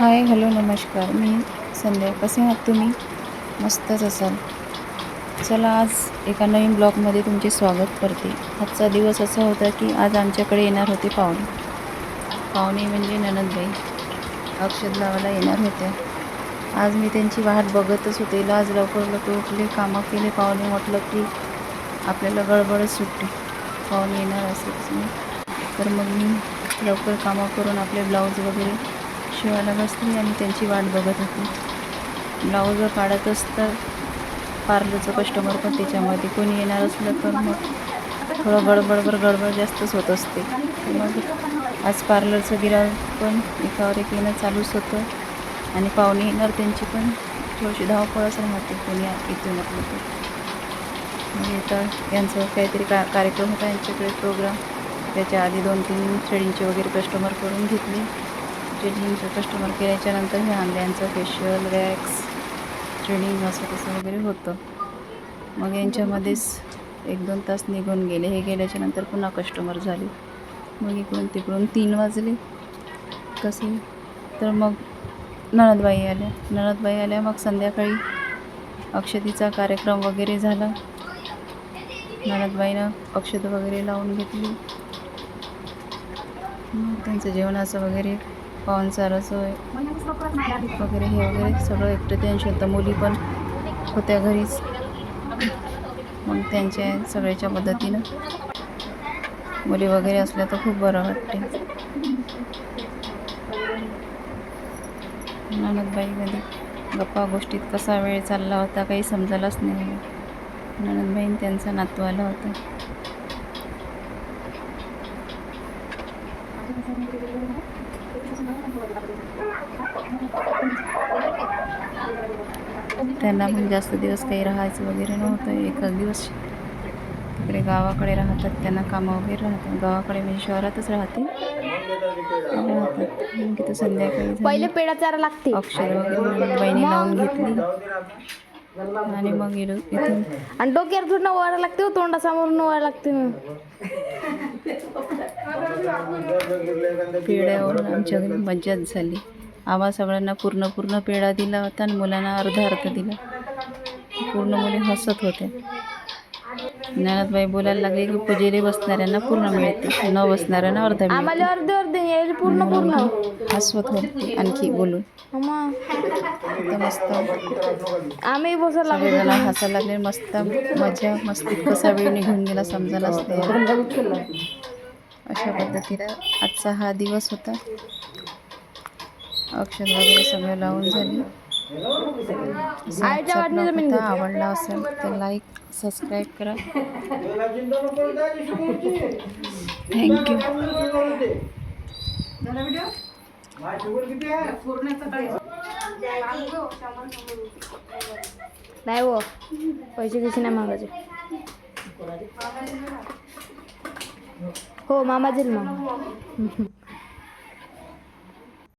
हाय, hello, नमस्कार. मी संध्या. कसे आहात तुम्ही? मस्तच असाल. चला, आज एका नवीन ब्लॉगमध्ये तुमचे स्वागत करते. आजचा दिवस असा होता की आज आमच्याकडे येणार होते पाहुणे. पाहुणे म्हणजे नणंदबाई अक्षत लावायला येणार होत्या. आज मी त्यांची वाट बघतच होते. आज लवकर लवकर उठले, कामं केले. पाहुणे म्हटलं की आपल्याला गडबडच सुटते, पाहुणे येणार असेच नाही. तर मग मी लवकर कामं करून आपले ब्लाऊज वगैरे शिवायला बसली आणि त्यांची वाट बघत होती. ब्लाऊज काढत असतं पार्लरचं कस्टमर पण त्याच्यामध्ये कोणी येणार असलं तर मग थोडं गडबड जास्तच होत असते. मग आज पार्लरचं गिऱ्हाईक पण एकावर एक येणं चालूच होतं आणि पाहुणे येणार त्यांची पण थोडीशी धावपळच राहते, कोणी येते म्हटलं तर. म्हणजे तर यांचं काहीतरी कार्यक्रम होता, यांच्याकडे प्रोग्राम. त्याच्या आधी 2-3 थ्रेडिंगचे वगैरे कस्टमर करून घेतले. थ्रेडिंगचं कस्टमर केल्याच्यानंतर हे आणले. यांचं फेशियल, वॅक्स, थ्रेडिंग असं तसं वगैरे होतं. मग यांच्यामध्येच 1-2 तास निघून गेले. हे गेल्याच्यानंतर पुन्हा कस्टमर झाले. मग इकडून तिकडून 3 वाजले कसे. तर मग नणंदबाई आल्या. मग संध्याकाळी अक्षतेचा कार्यक्रम वगैरे झाला. नणंदबाईनं अक्षत वगैरे लावून घेतली. मग त्यांचं जेवणाचं वगैरे पाहुणचाराचं वगैरे हे वगैरे सगळं एकटं टेन्शन होतं. मुली पण होत्या घरीच. मग त्यांच्या सगळ्याच्या मदतीनं मुली वगैरे असल्या तर खूप बरं वाटते. नणंदबाईमध्ये गप्पा गोष्टीत कसा वेळ चालला होता काही समजायलाच नाही. नणंदबाईन त्यांचा नातू आला होता. त्यांना पण जास्त दिवस काही राहायचं वगैरे नव्हतं. एकच दिवस तिकडे गावाकडे राहतात. त्यांना कामं वगैरे राहतात. गावाकडे म्हणजे शहरातच राहतात. तिथं संध्याकाळी पहिले पेढा चारा लागते. अक्षर वगैरे नणंदबाईने लावून घेतली आणि मग इथून आणि डोक्यावर थोडं वारा लागते, तोंडासमोरून वारा लागते. पेढ्यावरून आमच्या घरी मज्जाच झाली. आम्हा सगळ्यांना पूर्ण पेढा दिला होता आणि मुलांना अर्धा दिला. पूर्ण मुली हसत होत्या. नणंदबाई बोलायला लागली की पूजेला बसणाऱ्यांना पूर्ण मिळते, न बसणाऱ्यांना अर्धा मिळते. अर्धे पूर्ण हसवत होते आणखी बोलून. मस्त आम्ही बसायला सगळेजण हसायला लागले. मस्त मजा मस्तीत कसा वेळ निघून गेला समजायलाच नाही. अशा पद्धतीनं आजचा हा दिवस होता. अक्षर वगैरे सगळं लावून झाली. आजचा ब्लॉग होता. आवडला असेल तर लाईक, सबस्क्राईब करा. थँक्यू. नाही हो, पैसे कसे नाही मागायचे. हो मामा दिल मग.